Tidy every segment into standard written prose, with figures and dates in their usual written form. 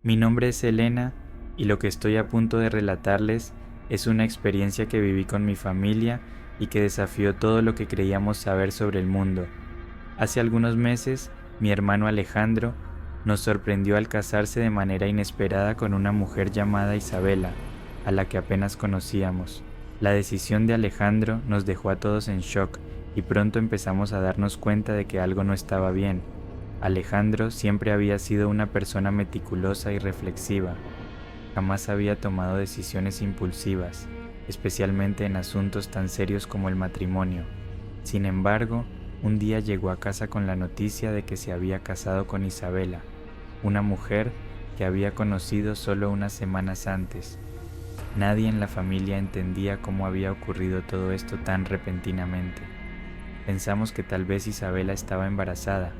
Mi nombre es Elena y lo que estoy a punto de relatarles es una experiencia que viví con mi familia y que desafió todo lo que creíamos saber sobre el mundo. Hace algunos meses, mi hermano Alejandro nos sorprendió al casarse de manera inesperada con una mujer llamada Isabela, a la que apenas conocíamos. La decisión de Alejandro nos dejó a todos en shock y pronto empezamos a darnos cuenta de que algo no estaba bien. Alejandro siempre había sido una persona meticulosa y reflexiva. Jamás había tomado decisiones impulsivas, especialmente en asuntos tan serios como el matrimonio. Sin embargo, un día llegó a casa con la noticia de que se había casado con Isabela, una mujer que había conocido solo unas semanas antes. Nadie en la familia entendía cómo había ocurrido todo esto tan repentinamente. Pensamos que tal vez Isabela estaba embarazada,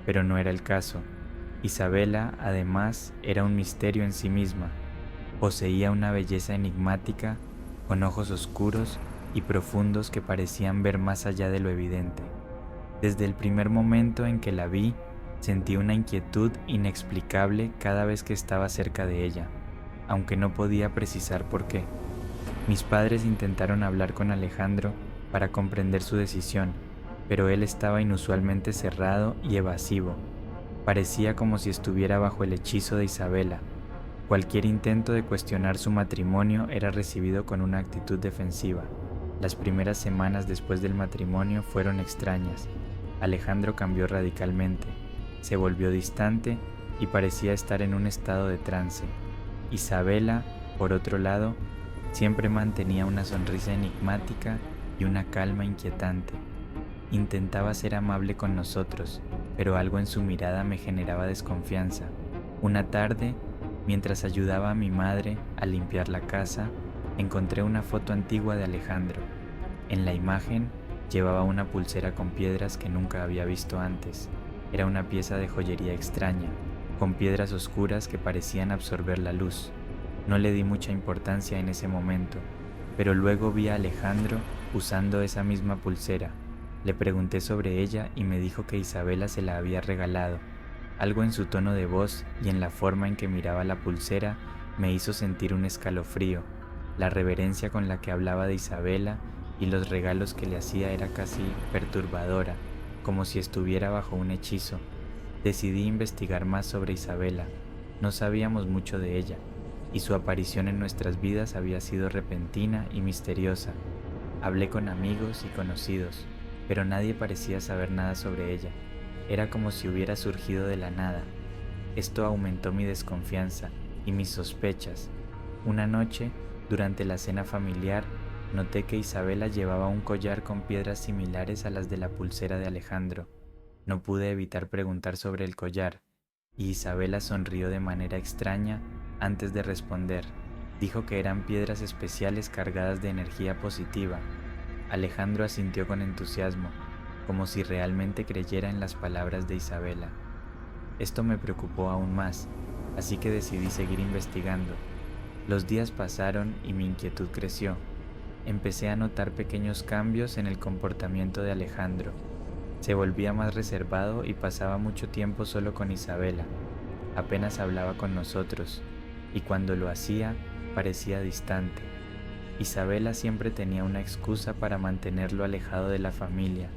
pero no era el caso. Isabela, además, era un misterio en sí misma. Poseía una belleza enigmática, con ojos oscuros y profundos que parecían ver más allá de lo evidente. Desde el primer momento en que la vi, sentí una inquietud inexplicable cada vez que estaba cerca de ella, aunque no podía precisar por qué. Mis padres intentaron hablar con Alejandro para comprender su decisión, pero él estaba inusualmente cerrado y evasivo. Parecía como si estuviera bajo el hechizo de Isabela. Cualquier intento de cuestionar su matrimonio era recibido con una actitud defensiva. Las primeras semanas después del matrimonio fueron extrañas. Alejandro cambió radicalmente, se volvió distante y parecía estar en un estado de trance. Isabela, por otro lado, siempre mantenía una sonrisa enigmática y una calma inquietante. Intentaba ser amable con nosotros, pero algo en su mirada me generaba desconfianza. Una tarde, mientras ayudaba a mi madre a limpiar la casa, encontré una foto antigua de Alejandro. En la imagen llevaba una pulsera con piedras que nunca había visto antes. Era una pieza de joyería extraña, con piedras oscuras que parecían absorber la luz. No le di mucha importancia en ese momento, pero luego vi a Alejandro usando esa misma pulsera. Le pregunté sobre ella y me dijo que Isabela se la había regalado. Algo en su tono de voz y en la forma en que miraba la pulsera me hizo sentir un escalofrío. La reverencia con la que hablaba de Isabela y los regalos que le hacía era casi perturbadora, como si estuviera bajo un hechizo. Decidí investigar más sobre Isabela. No sabíamos mucho de ella, y su aparición en nuestras vidas había sido repentina y misteriosa. Hablé con amigos y conocidos, pero nadie parecía saber nada sobre ella. Era como si hubiera surgido de la nada. Esto aumentó mi desconfianza y mis sospechas. Una noche, durante la cena familiar, noté que Isabela llevaba un collar con piedras similares a las de la pulsera de Alejandro. No pude evitar preguntar sobre el collar, y Isabela sonrió de manera extraña antes de responder. Dijo que eran piedras especiales cargadas de energía positiva. Alejandro asintió con entusiasmo, como si realmente creyera en las palabras de Isabela. Esto me preocupó aún más, así que decidí seguir investigando. Los días pasaron y mi inquietud creció. Empecé a notar pequeños cambios en el comportamiento de Alejandro. Se volvía más reservado y pasaba mucho tiempo solo con Isabela. Apenas hablaba con nosotros, y cuando lo hacía, parecía distante. Isabela siempre tenía una excusa para mantenerlo alejado de la familia.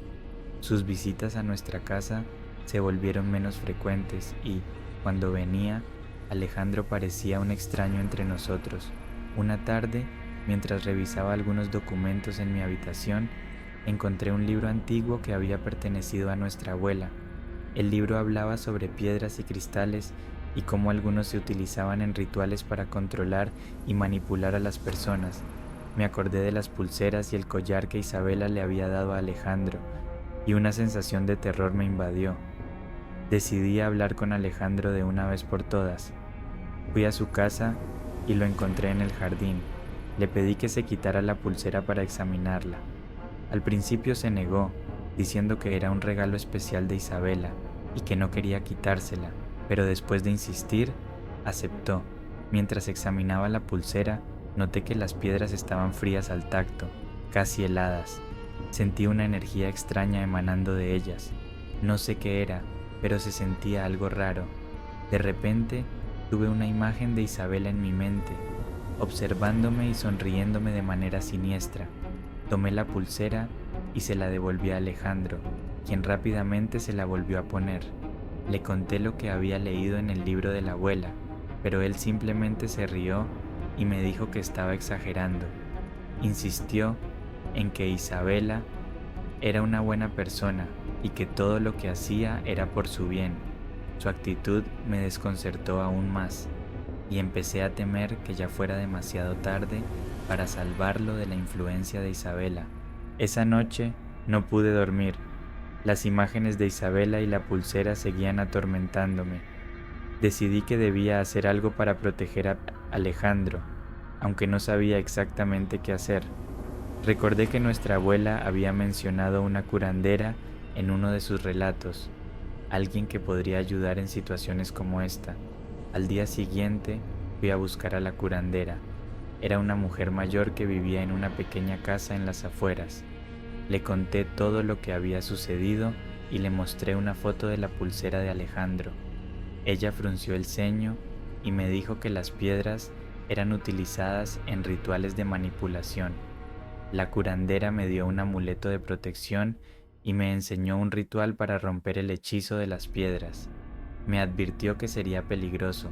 Sus visitas a nuestra casa se volvieron menos frecuentes y, cuando venía, Alejandro parecía un extraño entre nosotros. Una tarde, mientras revisaba algunos documentos en mi habitación, encontré un libro antiguo que había pertenecido a nuestra abuela. El libro hablaba sobre piedras y cristales y cómo algunos se utilizaban en rituales para controlar y manipular a las personas. Me acordé de las pulseras y el collar que Isabela le había dado a Alejandro, y una sensación de terror me invadió. Decidí hablar con Alejandro de una vez por todas. Fui a su casa y lo encontré en el jardín. Le pedí que se quitara la pulsera para examinarla. Al principio se negó, diciendo que era un regalo especial de Isabela y que no quería quitársela, pero después de insistir, aceptó. Mientras examinaba la pulsera, noté que las piedras estaban frías al tacto, casi heladas. Sentí una energía extraña emanando de ellas. No sé qué era, pero se sentía algo raro. De repente, Tuve una imagen de Isabela en mi mente, observándome y sonriéndome de manera siniestra. Tomé la pulsera y se la devolví a Alejandro, quien rápidamente se la volvió a poner. Le conté lo que había leído en el libro de la abuela, pero él simplemente se rió y me dijo que estaba exagerando. Insistió en que Isabela era una buena persona y que todo lo que hacía era por su bien. Su actitud me desconcertó aún más y empecé a temer que ya fuera demasiado tarde para salvarlo de la influencia de Isabela. Esa noche no pude dormir. Las imágenes de Isabela y la pulsera seguían atormentándome. Decidí que debía hacer algo para proteger a Alejandro, aunque no sabía exactamente qué hacer. Recordé que nuestra abuela había mencionado una curandera en uno de sus relatos, alguien que podría ayudar en situaciones como esta. Al día siguiente fui a buscar a la curandera. Era una mujer mayor que vivía en una pequeña casa en las afueras. Le conté todo lo que había sucedido y le mostré una foto de la pulsera de Alejandro. Ella frunció el ceño y me dijo que las piedras eran utilizadas en rituales de manipulación. La curandera me dio un amuleto de protección y me enseñó un ritual para romper el hechizo de las piedras. Me advirtió que sería peligroso,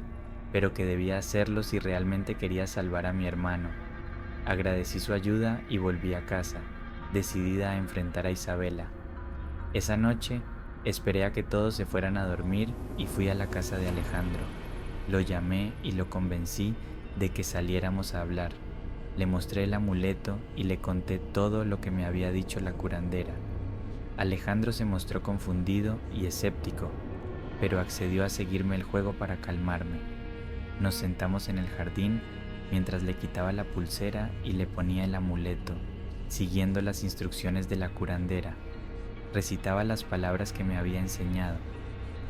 pero que debía hacerlo si realmente quería salvar a mi hermano. Agradecí su ayuda y volví a casa, decidida a enfrentar a Isabela. Esa noche esperé a que todos se fueran a dormir y fui a la casa de Alejandro. Lo llamé y lo convencí de que saliéramos a hablar. Le mostré el amuleto y le conté todo lo que me había dicho la curandera. Alejandro se mostró confundido y escéptico, pero accedió a seguirme el juego para calmarme. Nos sentamos en el jardín mientras le quitaba la pulsera y le ponía el amuleto, siguiendo las instrucciones de la curandera. Recitaba las palabras que me había enseñado.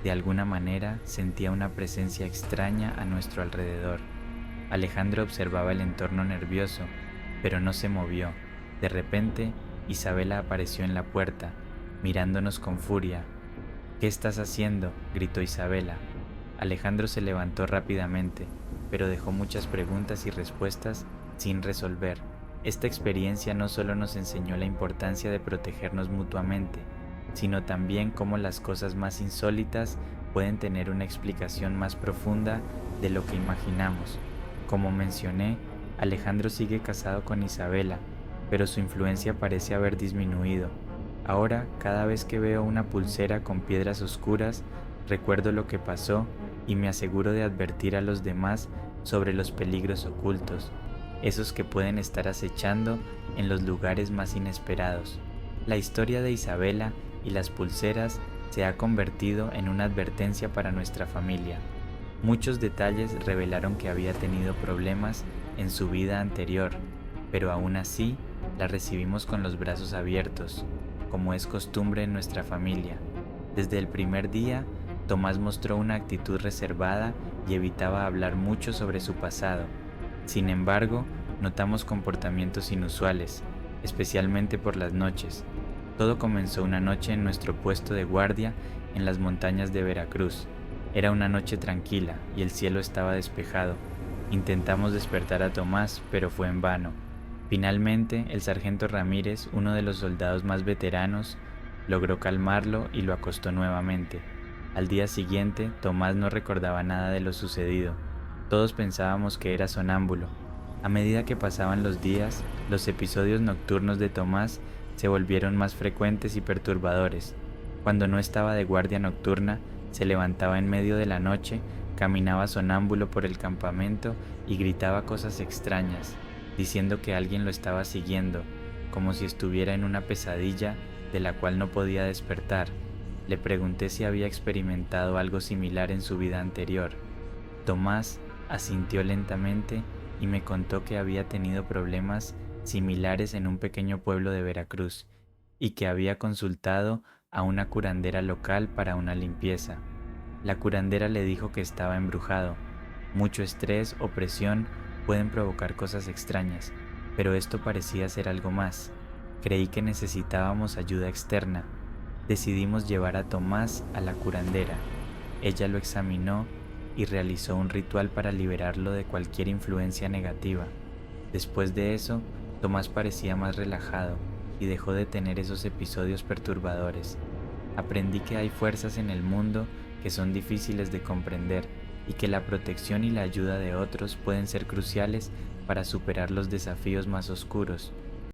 De alguna manera sentía una presencia extraña a nuestro alrededor. Alejandro observaba el entorno nervioso, pero no se movió. De repente, Isabela apareció en la puerta, mirándonos con furia. «¿Qué estás haciendo?», gritó Isabela. Alejandro se levantó rápidamente, pero dejó muchas preguntas y respuestas sin resolver. Esta experiencia no solo nos enseñó la importancia de protegernos mutuamente, sino también cómo las cosas más insólitas pueden tener una explicación más profunda de lo que imaginamos. Como mencioné, Alejandro sigue casado con Isabela, pero su influencia parece haber disminuido. Ahora, cada vez que veo una pulsera con piedras oscuras, recuerdo lo que pasó y me aseguro de advertir a los demás sobre los peligros ocultos, esos que pueden estar acechando en los lugares más inesperados. La historia de Isabela y las pulseras se ha convertido en una advertencia para nuestra familia. Muchos detalles revelaron que había tenido problemas en su vida anterior, pero aún así la recibimos con los brazos abiertos, como es costumbre en nuestra familia. Desde el primer día, Tomás mostró una actitud reservada y evitaba hablar mucho sobre su pasado. Sin embargo, notamos comportamientos inusuales, especialmente por las noches. Todo comenzó una noche en nuestro puesto de guardia en las montañas de Veracruz. Era una noche tranquila y el cielo estaba despejado. Intentamos despertar a Tomás, pero fue en vano. Finalmente, el sargento Ramírez, uno de los soldados más veteranos, logró calmarlo y lo acostó nuevamente. Al día siguiente, Tomás no recordaba nada de lo sucedido. Todos pensábamos que era sonámbulo. A medida que pasaban los días, los episodios nocturnos de Tomás se volvieron más frecuentes y perturbadores. Cuando no estaba de guardia nocturna, se levantaba en medio de la noche, caminaba sonámbulo por el campamento y gritaba cosas extrañas, diciendo que alguien lo estaba siguiendo, como si estuviera en una pesadilla de la cual no podía despertar. Le pregunté si había experimentado algo similar en su vida anterior. Tomás asintió lentamente y me contó que había tenido problemas similares en un pequeño pueblo de Veracruz y que había consultado a una curandera local para una limpieza. La curandera le dijo que estaba embrujado. Mucho estrés o presión pueden provocar cosas extrañas, pero esto parecía ser algo más. Creí que necesitábamos ayuda externa. Decidimos llevar a Tomás a la curandera. Ella lo examinó y realizó un ritual para liberarlo de cualquier influencia negativa. Después de eso, Tomás parecía más relajado y dejó de tener esos episodios perturbadores. Aprendí que hay fuerzas en el mundo que son difíciles de comprender y que la protección y la ayuda de otros pueden ser cruciales para superar los desafíos más oscuros.